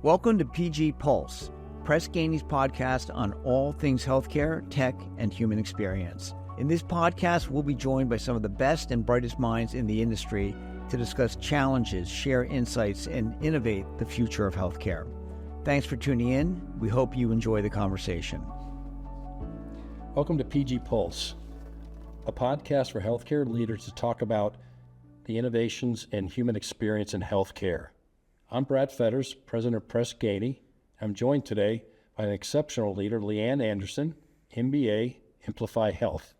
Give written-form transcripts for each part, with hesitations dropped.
Welcome to PG Pulse, Press Ganey's podcast on all things healthcare, tech, and human experience. In this podcast, we'll be joined by some of the best and brightest minds in the industry to discuss challenges, share insights, and innovate the future of healthcare. Thanks for tuning in. We hope you enjoy the conversation. Welcome to PG Pulse, a podcast for healthcare leaders to talk about the innovations and human experience in healthcare. I'm Brad Fetters, president of Press Ganey. I'm joined today by an exceptional leader, LeAnne Andersen, MBA, Emplify Health.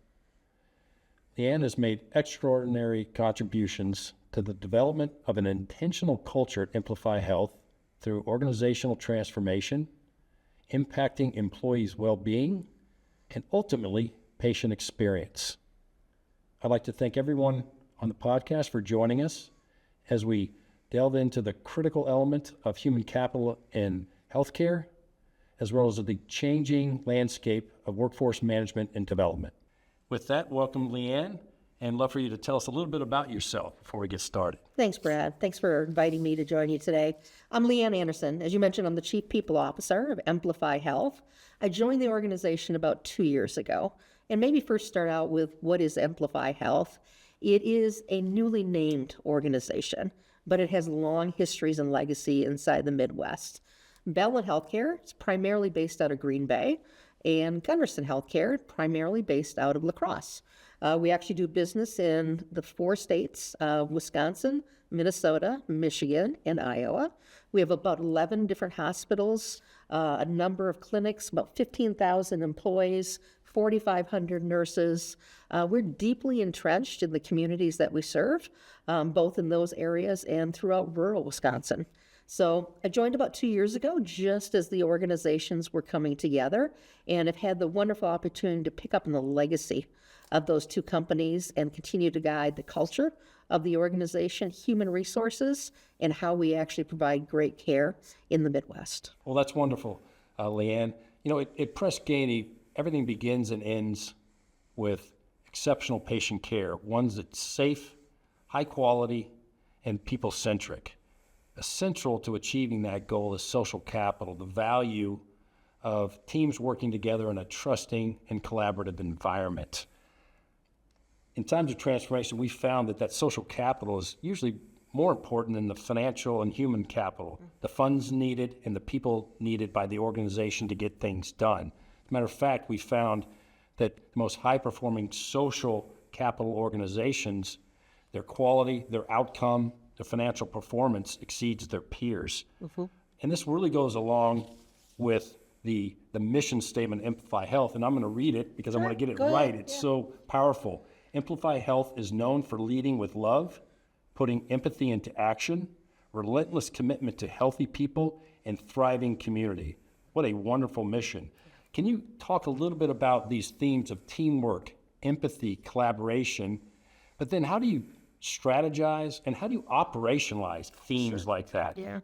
LeAnne has made extraordinary contributions to the development of an intentional culture at Emplify Health through organizational transformation, impacting employees' well-being, and ultimately patient experience. I'd like to thank everyone on the podcast for joining us as we delve into the critical element of human capital in healthcare, as well as the changing landscape of workforce management and development. With that, welcome LeAnne, and love for you to tell us a little bit about yourself before we get started. Thanks, Brad. Thanks for inviting me to join you today. I'm LeAnne Andersen. As you mentioned, I'm the Chief People Officer of Emplify Health. I joined the organization about 2 years ago. And maybe first start out with what is Emplify Health. It is a newly named organization, but it has long histories and legacy inside the Midwest. Bellwood Healthcare is primarily based out of Green Bay, and Gunderson Healthcare primarily based out of La Crosse. We actually do business in the 4 states of Wisconsin, Minnesota, Michigan, and Iowa. We have about 11 different hospitals, a number of clinics, about 15,000 employees, 4,500 nurses. We're deeply entrenched in the communities that we serve, both in those areas and throughout rural Wisconsin. So I joined about 2 years ago, just as the organizations were coming together, and have had the wonderful opportunity to pick up on the legacy of those 2 companies and continue to guide the culture of the organization, human resources, and how we actually provide great care in the Midwest. Well, that's wonderful, LeAnne. You know, at Press Ganey, everything begins and ends with exceptional patient care, one that's safe, high quality, and people-centric. Essential to achieving that goal is social capital, the value of teams working together in a trusting and collaborative environment. In times of transformation, we found that social capital is usually more important than the financial and human capital, the funds needed and the people needed by the organization to get things done. As a matter of fact, we found that the most high-performing social capital organizations, their quality, their outcome, their financial performance exceeds their peers. Mm-hmm. And this really goes along with the mission statement of Emplify Health, and I'm going to read it because I want to get it right. It's so powerful. Emplify Health is known for leading with love, putting empathy into action, relentless commitment to healthy people, and thriving community. What a wonderful mission. Can you talk a little bit about these themes of teamwork, empathy, collaboration, but then how do you strategize and how do you operationalize themes like that? Yeah.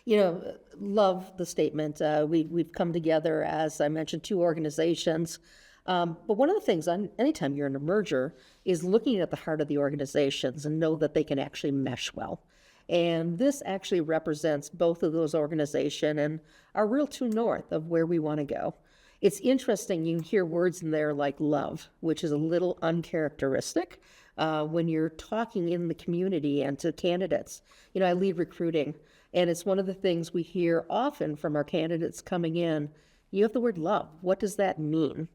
You know, love the statement. We've come together, as I mentioned, 2 organizations. But one of the things, anytime you're in a merger, is looking at the heart of the organizations and know that they can actually mesh well. And this actually represents both of those organizations and our real true north of where we want to go. It's interesting, you hear words in there like love, which is a little uncharacteristic when you're talking in the community and to candidates. You know, I lead recruiting, and it's one of the things we hear often from our candidates coming in. You have the word love. What does that mean?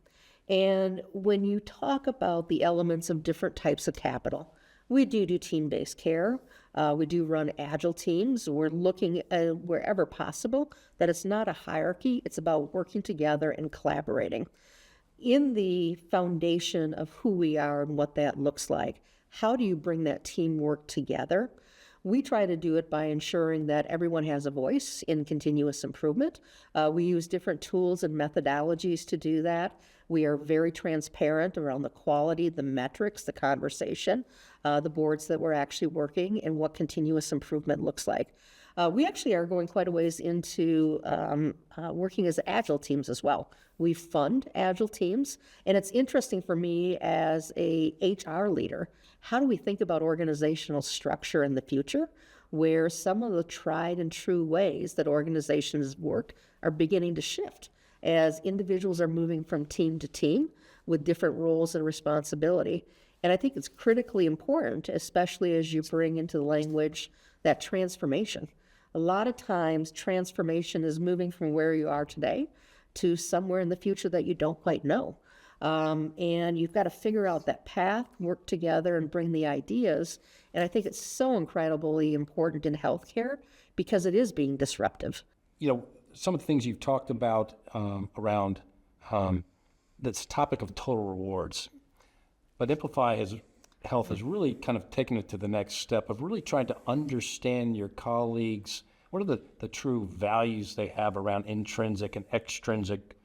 And when you talk about the elements of different types of capital, we do team-based care. We do run Agile teams. We're looking at wherever possible that it's not a hierarchy. It's about working together and collaborating. In the foundation of who we are and what that looks like, how do you bring that teamwork together? We try to do it by ensuring that everyone has a voice in continuous improvement. We use different tools and methodologies to do that. We are very transparent around the quality, the metrics, the conversation, the boards that we're actually working, and what continuous improvement looks like. We actually are going quite a ways into working as Agile teams as well. We fund Agile teams, and it's interesting for me as a HR leader, how do we think about organizational structure in the future? where some of the tried and true ways that organizations work are beginning to shift as individuals are moving from team to team with different roles and responsibility. And I think it's critically important, especially as you bring into the language that transformation. A lot of times, transformation is moving from where you are today to somewhere in the future that you don't quite know. And you've got to figure out that path, work together, and bring the ideas. And I think it's so incredibly important in healthcare because it is being disruptive. You know, some of the things you've talked about around this topic of total rewards, but Emplify Health has really kind of taken it to the next step of really trying to understand your colleagues. What are the true values they have around intrinsic and extrinsic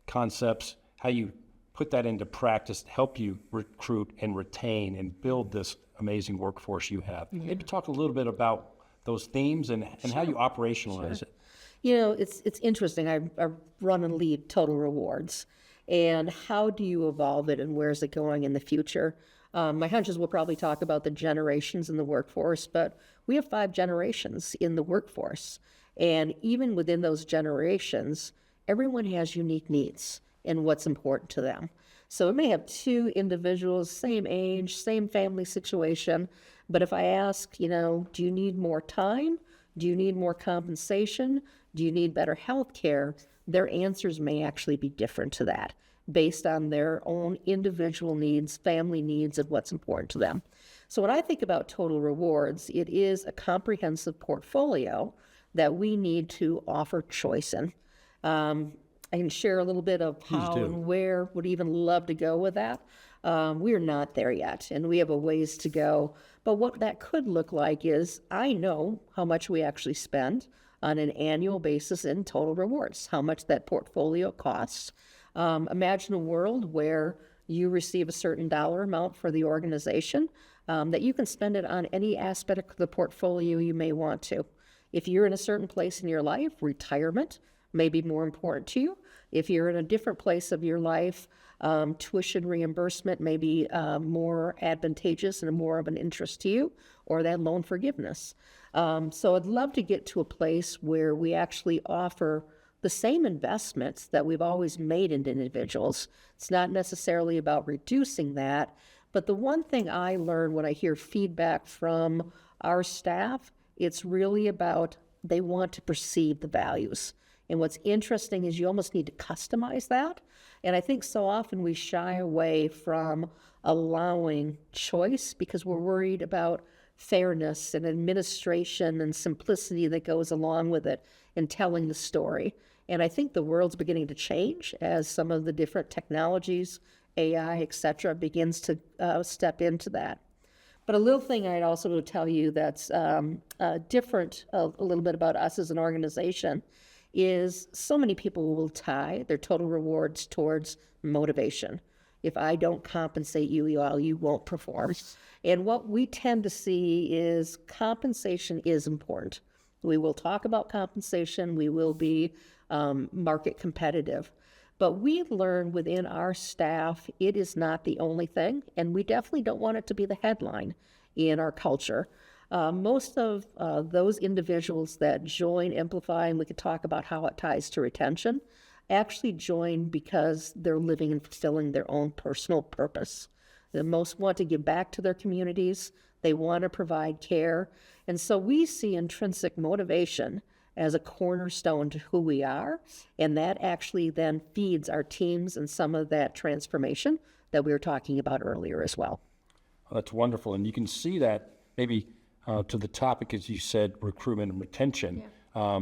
concepts, how you put that into practice to help you recruit and retain and build this amazing workforce you have. Maybe talk a little bit about those themes and how you operationalize it. You know, it's interesting. I run and lead Total Rewards. And how do you evolve it and where's it going in the future? My hunch is we'll probably talk about the generations in the workforce, but we have 5 generations in the workforce. And even within those generations, everyone has unique needs and what's important to them. So it may have 2 individuals, same age, same family situation, but if I ask, you know, do you need more time? Do you need more compensation? Do you need better health care? Their answers may actually be different to that based on their own individual needs, family needs, and what's important to them. So when I think about Total Rewards, it is a comprehensive portfolio that we need to offer choice in. I can share a little bit of how and where, would even love to go with that. We're not there yet, and we have a ways to go. But what that could look like is I know how much we actually spend on an annual basis in Total Rewards, how much that portfolio costs. Imagine a world where you receive a certain dollar amount for the organization, that you can spend it on any aspect of the portfolio you may want to. If you're in a certain place in your life, retirement may be more important to you. If you're in a different place of your life, tuition reimbursement may be more advantageous and more of an interest to you, or that loan forgiveness. So I'd love to get to a place where we actually offer the same investments that we've always made into individuals. It's not necessarily about reducing that, but the one thing I learn when I hear feedback from our staff, it's really about they want to perceive the values. And what's interesting is you almost need to customize that. And I think so often we shy away from allowing choice because we're worried about fairness and administration and simplicity that goes along with it and telling the story. And I think the world's beginning to change as some of the different technologies, AI, et cetera, begins to step into that. But a little thing I'd also tell you that's different a little bit about us as an organization is so many people will tie their total rewards towards motivation. If I don't compensate you, you won't perform. And what we tend to see is compensation is important. We will talk about compensation. We will be market competitive. But we've learned within our staff, it is not the only thing, and we definitely don't want it to be the headline in our culture. Most of those individuals that join Emplify, and we could talk about how it ties to retention, actually join because they're living and fulfilling their own personal purpose. They most want to give back to their communities. They want to provide care. And so we see intrinsic motivation as a cornerstone to who we are, and that actually then feeds our teams and some of that transformation that we were talking about earlier as well. Oh, that's wonderful, and you can see that maybe to the topic, as you said, recruitment and retention. Yeah.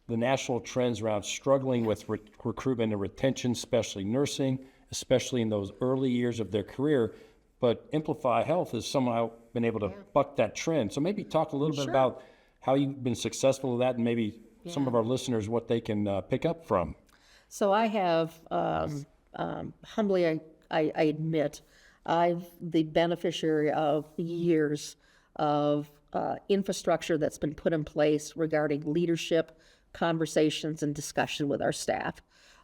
The national trends around struggling with recruitment and retention, especially nursing, especially in those early years of their career, but Emplify Health has somehow been able to buck that trend. So maybe talk a little bit about how you've been successful with that, and maybe some of our listeners, what they can pick up from. So I have, humbly, I admit, I'm the beneficiary of years of infrastructure that's been put in place regarding leadership, conversations, and discussion with our staff.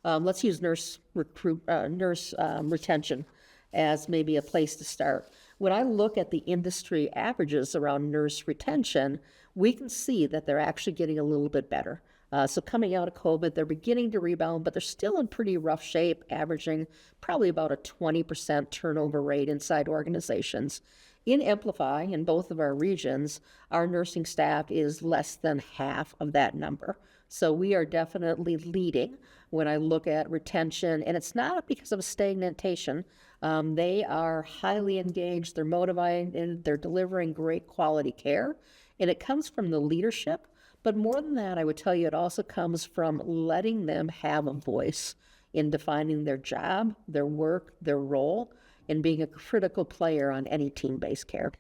Let's use nurse retention as maybe a place to start. When I look at the industry averages around nurse retention, we can see that they're actually getting a little bit better. So coming out of COVID, they're beginning to rebound, but they're still in pretty rough shape, averaging probably about a 20% turnover rate inside organizations. In Amplify, in both of our regions, our nursing staff is less than half of that number. So we are definitely leading when I look at retention, and it's not because of stagnation. They are highly engaged, they're motivated, and they're delivering great quality care. And it comes from the leadership. But more than that, I would tell you it also comes from letting them have a voice in defining their job, their work, their role, and being a critical player on any team-based care.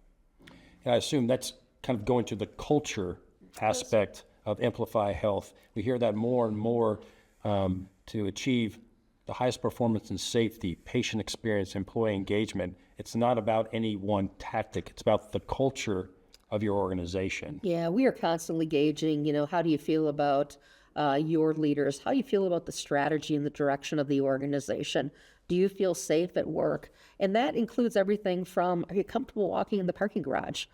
And I assume that's kind of going to the culture aspect of Emplify Health. We hear that more and more to achieve the highest performance in safety, patient experience, employee engagement. It's not about any one tactic. It's about the culture of your organization. Yeah, we are constantly gauging, how do you feel about your leaders? How do you feel about the strategy and the direction of the organization? Do you feel safe at work? And that includes everything from, are you comfortable walking in the parking garage?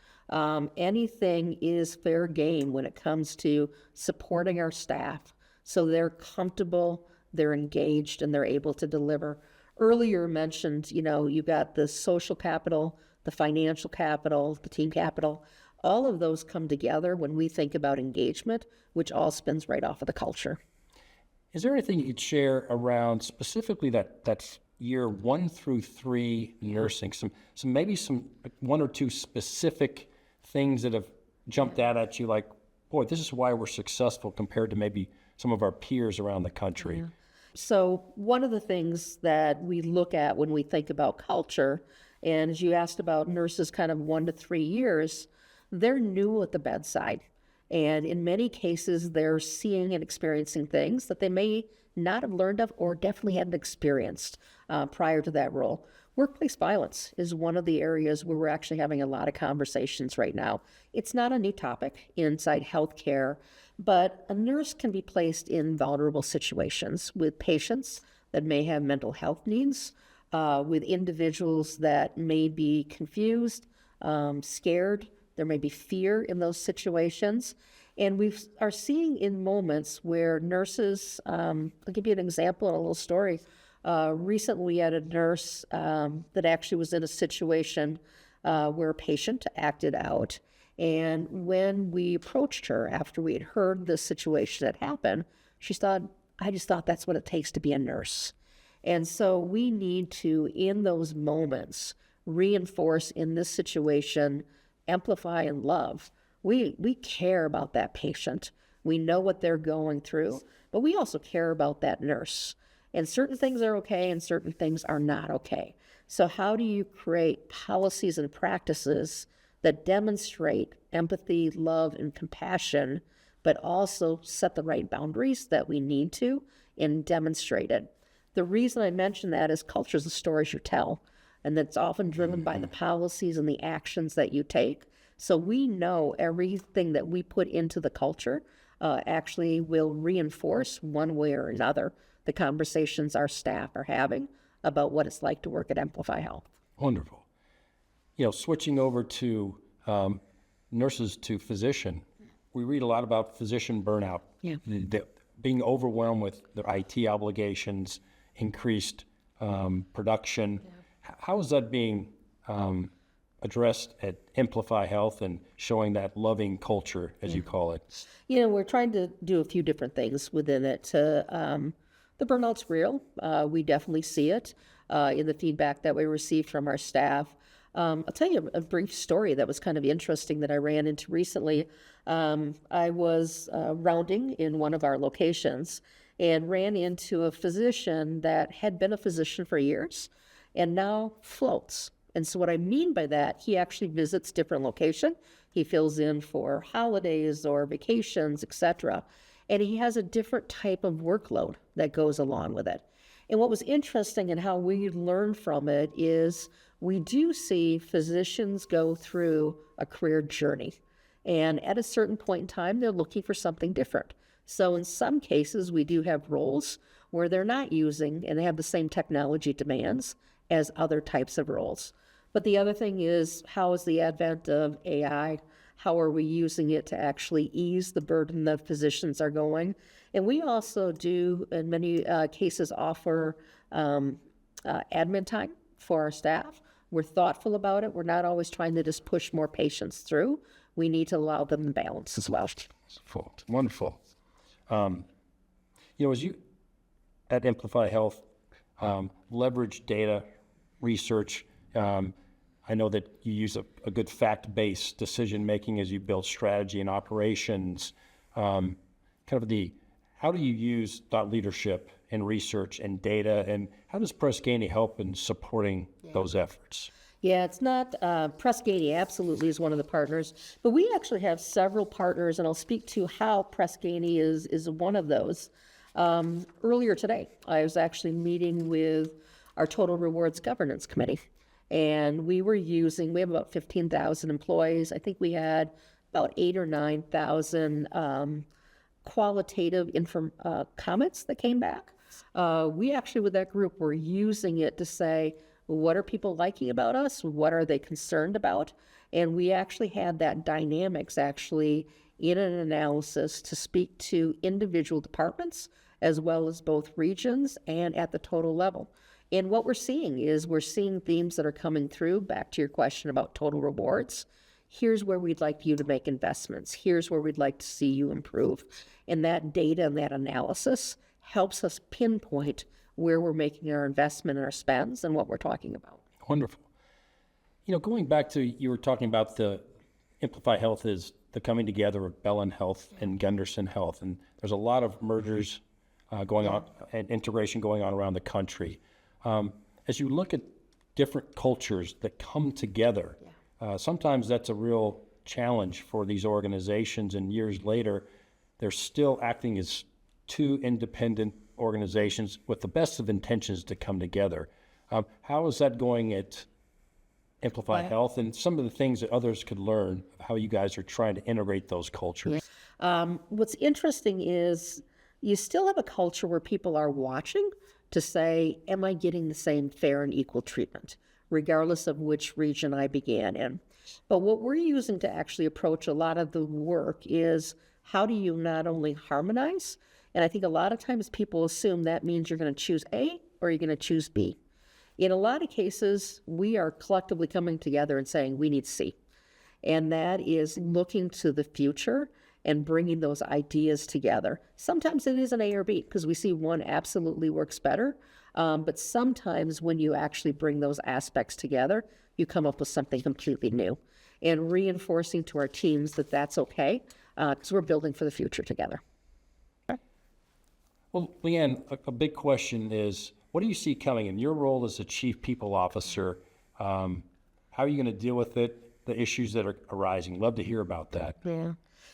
Anything is fair game when it comes to supporting our staff so they're comfortable, they're engaged, and they're able to deliver. Earlier mentioned, you got the social capital, the financial capital, the team capital. All of those come together when we think about engagement, which all spins right off of the culture. Is there anything you could share around specifically that's year 1 through 3 nursing? Some maybe some one or two specific things that have jumped out at you, like, boy, this is why we're successful compared to maybe some of our peers around the country. Yeah. So one of the things that we look at when we think about culture, and as you asked about nurses kind of 1 to 3 years, they're new at the bedside. And in many cases, they're seeing and experiencing things that they may not have learned of or definitely hadn't experienced prior to that role. Workplace violence is one of the areas where we're actually having a lot of conversations right now. It's not a new topic inside healthcare, but a nurse can be placed in vulnerable situations with patients that may have mental health needs, with individuals that may be confused, scared. There may be fear in those situations. And we are seeing in moments where nurses, I'll give you an example and a little story. Recently, we had a nurse that actually was in a situation where a patient acted out. And when we approached her after we had heard the situation that happened, she thought, I just thought that's what it takes to be a nurse. And so we need to, in those moments, reinforce in this situation, amplify and love. We care about that patient. We know what they're going through, but we also care about that nurse. And certain things are okay and certain things are not okay. So how do you create policies and practices that demonstrate empathy, love, and compassion, but also set the right boundaries that we need to and demonstrate it? The reason I mention that is culture is the stories you tell, and that's often driven by the policies and the actions that you take. So we know everything that we put into the culture actually will reinforce one way or another the conversations our staff are having about what it's like to work at Emplify Health. Wonderful. Switching over to nurses to physician, we read a lot about physician burnout. Yeah. Being overwhelmed with their IT obligations, increased production. Yeah. How is that being addressed at Emplify Health and showing that loving culture, as you call it? We're trying to do a few different things within it. The burnout's real. We definitely see it in the feedback that we received from our staff. I'll tell you a brief story that was kind of interesting that I ran into recently. I was rounding in one of our locations and ran into a physician that had been a physician for years and now floats. And so what I mean by that, he actually visits different locations. He fills in for holidays or vacations, etc. And he has a different type of workload that goes along with it. And what was interesting and how we learn from it is we do see physicians go through a career journey. And at a certain point in time, they're looking for something different. So in some cases, we do have roles where they're not using and they have the same technology demands as other types of roles. But the other thing is, how is the advent of AI? How are we using it to actually ease the burden that physicians are going? And we also do, in many cases, offer admin time for our staff. We're thoughtful about it. We're not always trying to just push more patients through. We need to allow them to balance as well. Wonderful. As you at Emplify Health leverage data research, I know that you use a good fact-based decision-making as you build strategy and operations. How do you use thought leadership and research and data, and how does Press Ganey help in supporting those efforts? Yeah, it's not, Press Ganey absolutely is one of the partners, but we actually have several partners, and I'll speak to how Press Ganey is one of those. Earlier today, I was actually meeting with our Total Rewards Governance Committee, and we have about 15,000 employees. I think we had about 8,000 or 9,000 qualitative comments that came back. We actually, with that group, were using it to say, what are people liking about us? What are they concerned about? And we actually had that dynamics actually in an analysis to speak to individual departments as well as both regions and at the total level. And what we're seeing themes that are coming through, back to your question about total rewards. Here's where we'd like you to make investments. Here's where we'd like to see you improve. And that data and that analysis helps us pinpoint where we're making our investment and our spends and what we're talking about. Wonderful. Going back to, you were talking about the Emplify Health is the coming together of Bellin Health and Gunderson Health, and there's a lot of mergers going on and integration going on around the country. As you look at different cultures that come together, sometimes that's a real challenge for these organizations, and years later, they're still acting as two independent organizations with the best of intentions to come together. How is that going at Emplify Health, and some of the things that others could learn of how you guys are trying to integrate those cultures? What's interesting is you still have a culture where people are watching to say, am I getting the same fair and equal treatment, regardless of which region I began in? But what we're using to actually approach a lot of the work is, how do you not only harmonize, and I think a lot of times people assume that means you're going to choose A or you're going to choose B. In a lot of cases, we are collectively coming together and saying we need C. And that is looking to the future and bringing those ideas together. Sometimes it is an A or B because we see one absolutely works better. But sometimes when you actually bring those aspects together, you come up with something completely new. And reinforcing to our teams that that's okay, because we're building for the future together. Well, LeAnne, a big question is, what do you see coming in your role as a Chief People Officer? How are you going to deal with it, the issues that are arising? Love to hear about that. Yeah.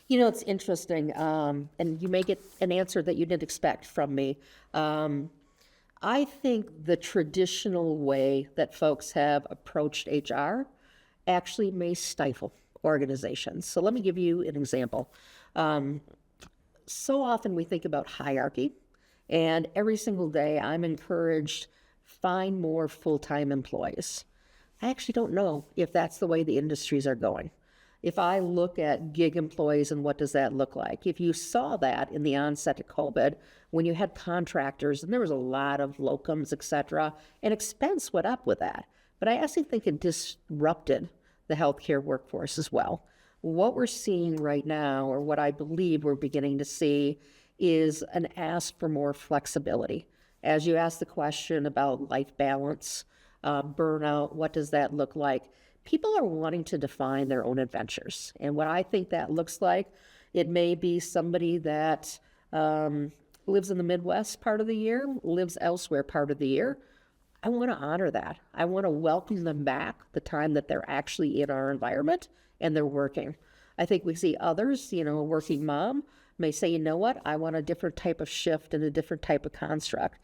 It's interesting, and you may get an answer that you didn't expect from me. I think the traditional way that folks have approached HR actually may stifle organizations. So let me give you an example. So often we think about hierarchy, and every single day I'm encouraged, find more full-time employees. I actually don't know if that's the way the industries are going. If I look at gig employees and what does that look like? If you saw that in the onset of COVID, when you had contractors and there was a lot of locums, et cetera, and expense went up with that. But I actually think it disrupted the healthcare workforce as well. What we're seeing right now, or what I believe we're beginning to see, is an ask for more flexibility. As you ask the question about life balance, burnout, what does that look like? People are wanting to define their own adventures. And what I think that looks like, it may be somebody that lives in the Midwest part of the year, lives elsewhere part of the year. I want to honor that. I want to welcome them back the time that they're actually in our environment and they're working. I think we see others, a working mom may say, you know what, I want a different type of shift and a different type of construct.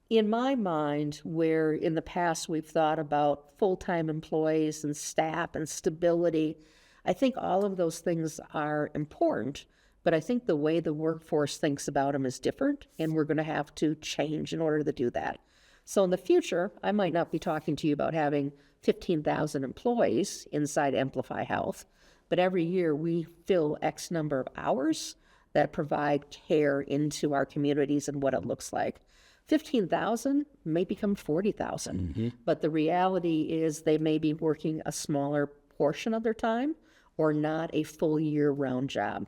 In my mind, where in the past we've thought about full-time employees and staff and stability, I think all of those things are important, but I think the way the workforce thinks about them is different, and we're going to have to change in order to do that. So in the future, I might not be talking to you about having 15,000 employees inside Emplify Health, but every year we fill X number of hours that provide care into our communities and what it looks like. 15,000 may become 40,000, but the reality is they may be working a smaller portion of their time or not a full year-round job.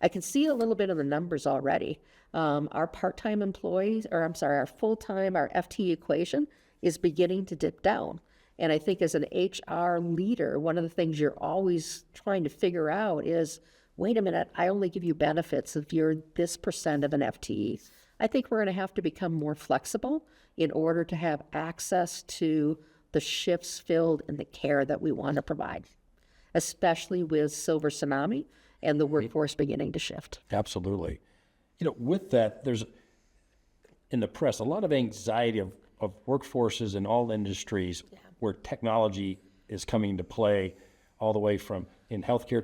I can see a little bit of the numbers already. Our part-time employees, our full-time, our FTE equation is beginning to dip down. And I think as an HR leader, one of the things you're always trying to figure out is, wait a minute, I only give you benefits if you're this percent of an FTE. I think we're going to have to become more flexible in order to have access to the shifts filled and the care that we want to provide, especially with Silver Tsunami and the workforce beginning to shift. Absolutely. With that, there's in the press a lot of anxiety of workforces in all industries where technology is coming into play, all the way from in healthcare,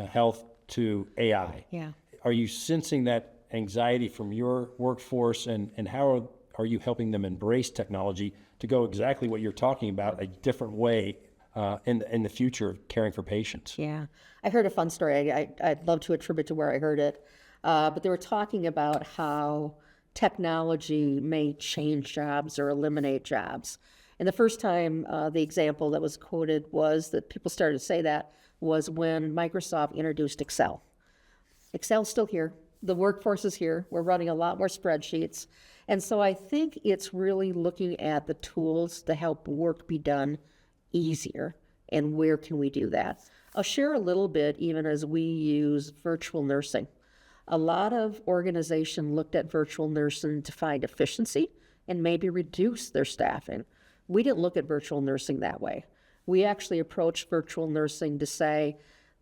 health to AI. Yeah. Are you sensing that anxiety from your workforce, and how are you helping them embrace technology to go exactly what you're talking about, a different way in the future of caring for patients? Yeah. I heard a fun story. I'd love to attribute to where I heard it. But they were talking about how technology may change jobs or eliminate jobs. And the first time the example that was quoted was that people started to say that was when Microsoft introduced Excel. Excel's still here. The workforce is here. We're running a lot more spreadsheets. And so I think it's really looking at the tools to help work be done easier, and where can we do that. I'll share a little bit even as we use virtual nursing. A lot of organizations looked at virtual nursing to find efficiency and maybe reduce their staffing. We didn't look at virtual nursing that way. We actually approached virtual nursing to say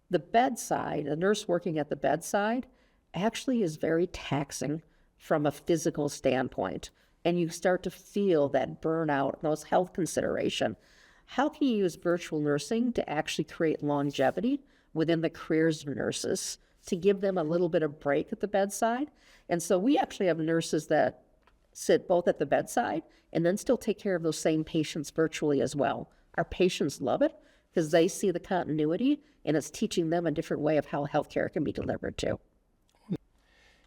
the bedside, a nurse working at the bedside, actually is very taxing from a physical standpoint. And you start to feel that burnout, those health considerations. How can you use virtual nursing to actually create longevity within the careers of nurses to give them a little bit of break at the bedside? And so we actually have nurses that sit both at the bedside and then still take care of those same patients virtually as well. Our patients love it because they see the continuity, and it's teaching them a different way of how healthcare can be delivered too.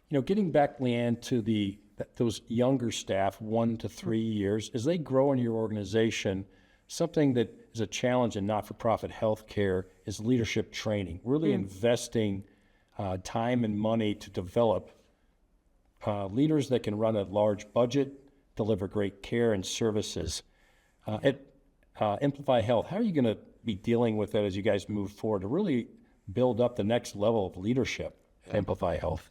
Getting back, LeAnne, to those younger staff, 1 to 3 years, as they grow in your organization, something that is a challenge in not-for-profit healthcare is leadership training, really investing time and money to develop leaders that can run a large budget, deliver great care and services. At Emplify Health, how are you going to be dealing with that as you guys move forward to really build up the next level of leadership at Emplify Health?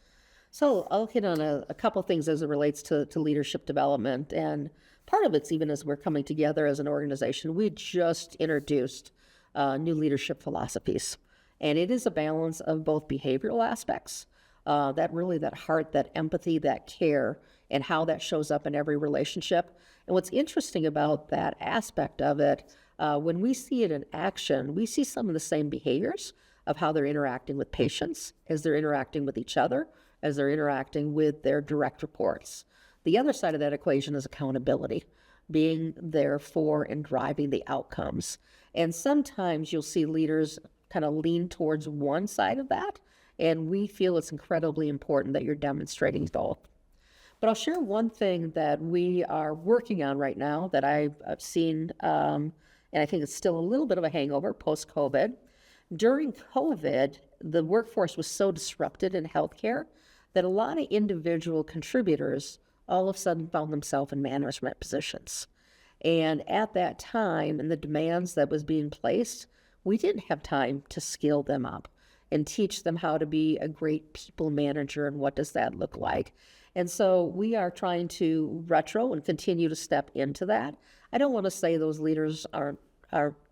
So I'll hit on a couple things as it relates to leadership development. And part of it's even as we're coming together as an organization, we just introduced new leadership philosophies. And it is a balance of both behavioral aspects, that heart, that empathy, that care, and how that shows up in every relationship. And what's interesting about that aspect of it, when we see it in action, we see some of the same behaviors of how they're interacting with patients, as they're interacting with each other, as they're interacting with their direct reports. The other side of that equation is accountability, being there for and driving the outcomes. And sometimes you'll see leaders kind of lean towards one side of that, and we feel it's incredibly important that you're demonstrating both. But I'll share one thing that we are working on right now that I've seen, and I think it's still a little bit of a hangover post-COVID. During COVID, the workforce was so disrupted in healthcare that a lot of individual contributors all of a sudden found themselves in management positions. And at that time, and the demands that was being placed, we didn't have time to skill them up and teach them how to be a great people manager and what does that look like. And so we are trying to retro and continue to step into that. I don't want to say those leaders are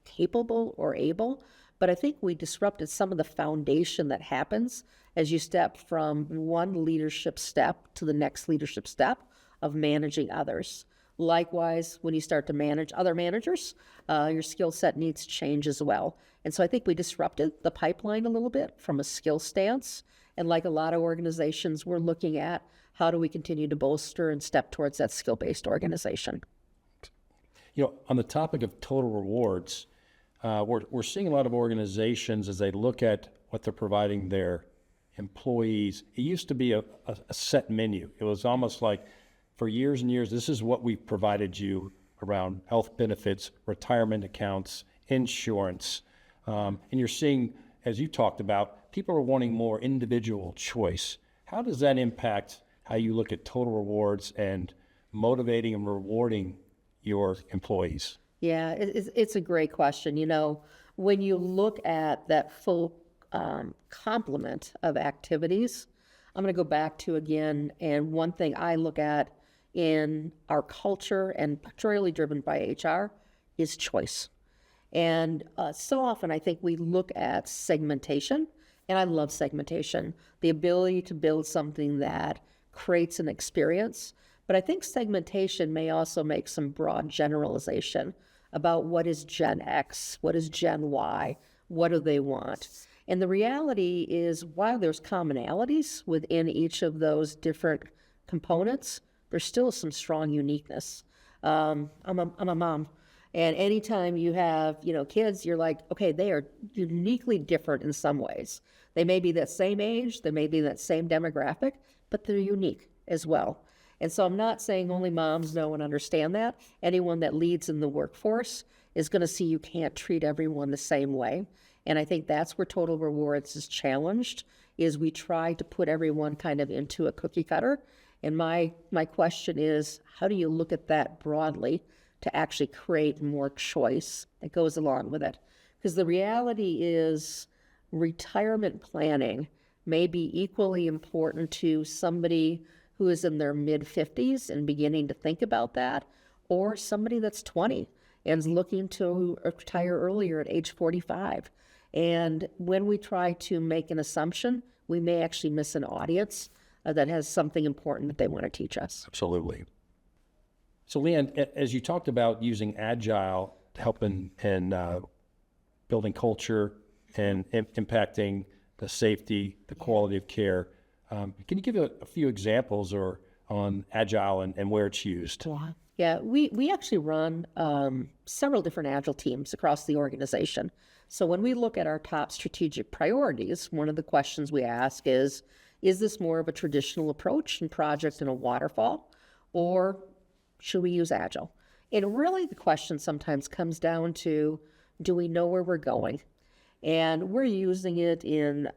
capable or able, but I think we disrupted some of the foundation that happens as you step from one leadership step to the next leadership step of managing others. Likewise, when you start to manage other managers, your skill set needs to change as well. And so I think we disrupted the pipeline a little bit from a skill stance. And like a lot of organizations, we're looking at how do we continue to bolster and step towards that skill-based organization. On the topic of total rewards, we're seeing a lot of organizations as they look at what they're providing their employees. It used to be a set menu. It was almost like for years and years, this is what we've provided you around health benefits, retirement accounts, insurance. And you're seeing, as you talked about, people are wanting more individual choice. How does that impact how you look at total rewards and motivating and rewarding your employees? Yeah, it's a great question. When you look at that full complement of activities, I'm going to go back to again, and one thing I look at in our culture and particularly driven by HR is choice. And so often I think we look at segmentation, and I love segmentation, the ability to build something that creates an experience. But I think segmentation may also make some broad generalization about what is Gen X, what is Gen Y, what do they want? And the reality is, while there's commonalities within each of those different components, there's still some strong uniqueness. I'm a mom, and anytime you have kids, you're like, okay, they are uniquely different in some ways. They may be that same age, they may be that same demographic, but they're unique as well. And so I'm not saying only moms know and understand that. Anyone that leads in the workforce is going to see you can't treat everyone the same way. And I think that's where total rewards is challenged, is we try to put everyone kind of into a cookie cutter. And my question is, how do you look at that broadly to actually create more choice that goes along with it? Because the reality is retirement planning may be equally important to somebody who is in their mid-50s and beginning to think about that, or somebody that's 20 and is looking to retire earlier at age 45. And when we try to make an assumption, we may actually miss an audience that has something important that they want to teach us. Absolutely. So LeAnne, as you talked about using Agile to help in building culture and impacting the safety, the quality of care, can you give a few examples on Agile and where it's used? Yeah, we actually run several different Agile teams across the organization. So when we look at our top strategic priorities, one of the questions we ask is this more of a traditional approach and project in a waterfall, or should we use Agile? And really the question sometimes comes down to, do we know where we're going? And we're using it in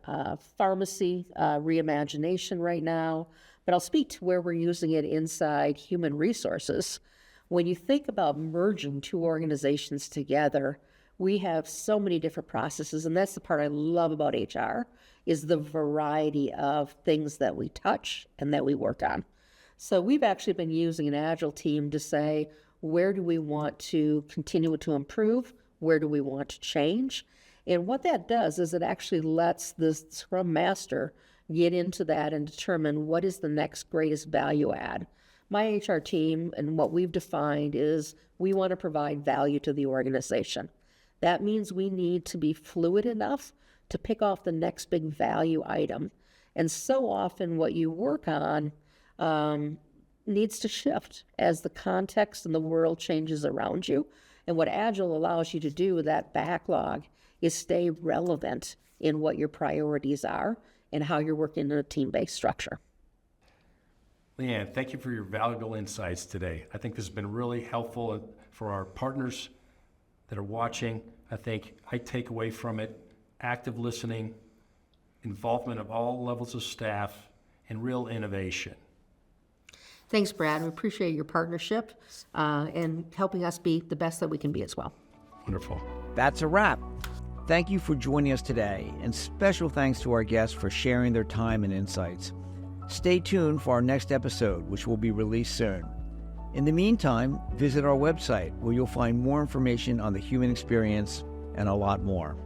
pharmacy reimagination right now, but I'll speak to where we're using it inside human resources. When you think about merging two organizations together, we have so many different processes, and that's the part I love about HR, is the variety of things that we touch and that we work on. So we've actually been using an Agile team to say, where do we want to continue to improve? Where do we want to change? And what that does is it actually lets the Scrum Master get into that and determine what is the next greatest value add. My HR team and what we've defined is we want to provide value to the organization. That means we need to be fluid enough to pick off the next big value item. And so often what you work on needs to shift as the context and the world changes around you. And what Agile allows you to do with that backlog is stay relevant in what your priorities are and how you're working in a team-based structure. LeAnne, thank you for your valuable insights today. I think this has been really helpful for our partners that are watching. I think I take away from it active listening, involvement of all levels of staff, and real innovation. Thanks, Brad. We appreciate your partnership and helping us be the best that we can be as well. Wonderful. That's a wrap. Thank you for joining us today, and special thanks to our guests for sharing their time and insights. Stay tuned for our next episode, which will be released soon. In the meantime, visit our website where you'll find more information on the human experience and a lot more.